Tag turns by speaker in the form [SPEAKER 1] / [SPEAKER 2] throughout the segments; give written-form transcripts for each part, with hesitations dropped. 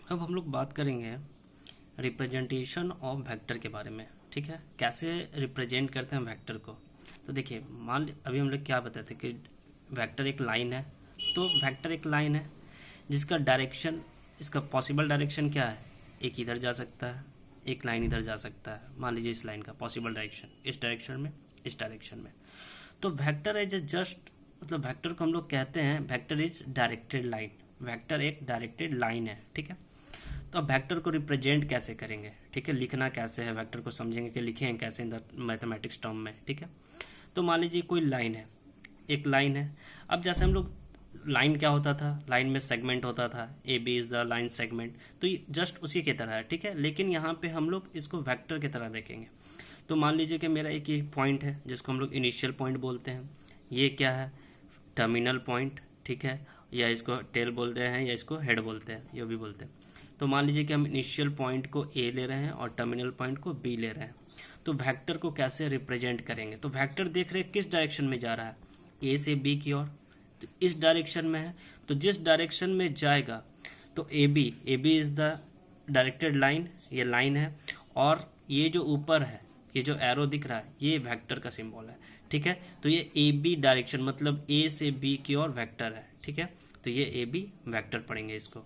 [SPEAKER 1] अब हम लोग बात करेंगे रिप्रेजेंटेशन ऑफ वेक्टर के बारे में। ठीक है, कैसे रिप्रेजेंट करते हैं वेक्टर को। तो देखिए, अभी हम लोग क्या बताते कि वेक्टर एक लाइन है। तो वेक्टर एक लाइन है जिसका डायरेक्शन, इसका पॉसिबल डायरेक्शन क्या है, एक इधर जा सकता है, एक लाइन इधर जा सकता है। मान लीजिए इस लाइन का पॉसिबल डायरेक्शन इस डायरेक्शन में, इस डायरेक्शन में। तो वेक्टर इज जस्ट, मतलब वेक्टर को हम लोग कहते हैं vector is directed line. Vector एक डायरेक्टेड लाइन है। ठीक है, तो अब वेक्टर को रिप्रेजेंट कैसे करेंगे, ठीक है, लिखना कैसे है, वेक्टर को समझेंगे कि लिखें कैसे इन द मैथमेटिक्स टर्म में। ठीक है, तो मान लीजिए कोई लाइन है, एक लाइन है। अब जैसे हम लोग, लाइन क्या होता था, लाइन में सेगमेंट होता था, A B is the line segment. तो ये जस्ट उसी की तरह है। ठीक है, लेकिन यहाँ पे हम लोग इसको वेक्टर की तरह देखेंगे। तो मान लीजिए कि मेरा एक ये पॉइंट है जिसको हम लोग इनिशियल पॉइंट बोलते हैं। ये क्या है, टर्मिनल पॉइंट। ठीक है, या इसको टेल बोलते हैं या इसको हेड बोलते हैं, ये भी बोलते हैं। तो मान लीजिए कि हम इनिशियल पॉइंट को ए ले रहे हैं और टर्मिनल पॉइंट को बी ले रहे हैं। तो वेक्टर को कैसे रिप्रेजेंट करेंगे, तो वेक्टर देख रहे हैं किस डायरेक्शन में जा रहा है, ए से बी की ओर। तो इस डायरेक्शन में है, तो जिस डायरेक्शन में जाएगा तो A B is the directed line, ये लाइन है। और ये जो ऊपर है, ये जो एरो दिख रहा है, ये वेक्टर का सिंबल है। ठीक है, तो ये ए बी डायरेक्शन मतलब ए से बी की ओर वेक्टर है। ठीक है, तो ये ए बी वेक्टर पढ़ेंगे इसको।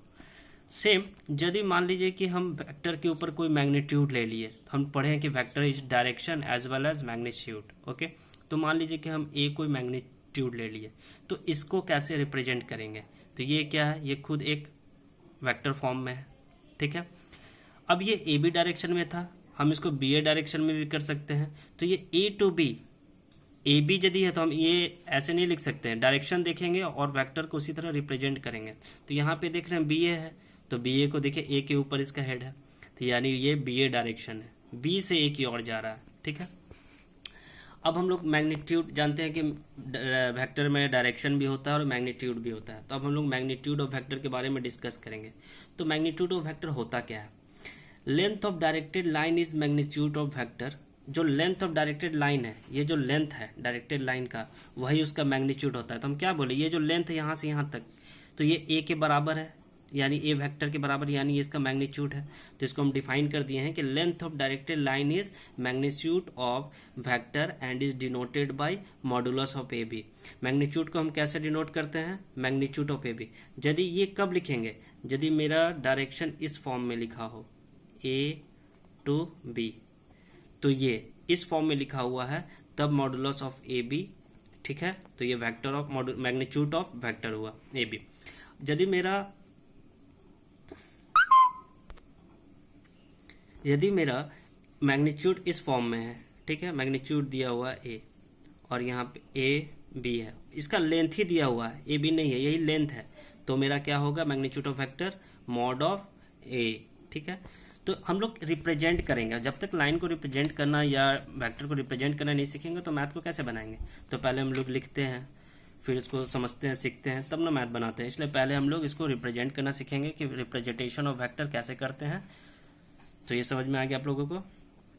[SPEAKER 1] सेम यदि मान लीजिए कि हम वेक्टर के ऊपर कोई मैग्नीट्यूड ले लिए, तो हम पढ़ें कि vector is direction as well as magnitude. Okay, तो मान लीजिए कि हम ए कोई मैग्नीट्यूड ले लिए, तो इसको कैसे रिप्रेजेंट करेंगे। तो ये क्या है, ये खुद एक वेक्टर फॉर्म में है। ठीक है, अब ये ए बी डायरेक्शन में था, हम इसको बी ए डायरेक्शन में भी कर सकते हैं। तो ये ए टू बी, ए बी यदि है तो हम ये ऐसे नहीं लिख सकते हैं, डायरेक्शन देखेंगे और वेक्टर को उसी तरह रिप्रेजेंट करेंगे। तो यहाँ पे देख रहे हैं बी ए है, तो बी ए को देखिए, ए के ऊपर इसका हेड है, तो यानी ये बी ए डायरेक्शन है, बी से ए की ओर जा रहा है। ठीक है, अब हम लोग मैग्नीट्यूड जानते हैं कि वेक्टर में डायरेक्शन भी होता है और मैग्नीट्यूड भी होता है। तो अब हम लोग मैग्नीट्यूड ऑफ वेक्टर के बारे में डिस्कस करेंगे। तो मैग्नीट्यूड ऑफ वेक्टर होता क्या है, length of directed line is magnitude of vector. जो लेंथ ऑफ डायरेक्टेड लाइन है, ये जो लेंथ है डायरेक्टेड लाइन का, वही उसका मैग्नीट्यूड होता है। तो हम क्या बोले, ये जो लेंथ है यहाँ से यहाँ तक, तो ये ए के बराबर है, यानी ए वेक्टर के बराबर, यानी ये इसका मैग्नीट्यूड है। तो इसको हम डिफाइन कर दिए हैं कि length of directed line is magnitude of vector and is denoted by modulus of A B. Magnitude को हम कैसे डिनोट करते हैं, मैग्नीट्यूड ऑफ ए बी। यदि ये कब लिखेंगे, यदि मेरा डायरेक्शन इस फॉर्म में लिखा हो, ए टू बी, तो ये इस फॉर्म में लिखा हुआ है, तब मॉडुलस ऑफ ए बी। ठीक है, तो ये vector of magnitude of vector हुआ ए बी। यदि मेरा मैग्नीट्यूड इस फॉर्म में है, ठीक है, मैग्नीट्यूड दिया हुआ है ए और यहाँ पे ए बी है, इसका लेंथ ही दिया हुआ है, ए बी नहीं है, यही लेंथ है। तो मेरा क्या होगा, magnitude of vector mod of A. ठीक है, तो हम लोग रिप्रेजेंट करेंगे। जब तक लाइन को रिप्रेजेंट करना या वेक्टर को रिप्रेजेंट करना नहीं सीखेंगे तो मैथ को कैसे बनाएंगे। तो पहले हम लोग लिखते हैं, फिर इसको समझते हैं, सीखते हैं, तब ना मैथ बनाते हैं। इसलिए पहले हम लोग इसको रिप्रेजेंट करना सीखेंगे कि रिप्रेजेंटेशन ऑफ वेक्टर कैसे करते हैं। तो ये समझ में आ गया आप लोगों को।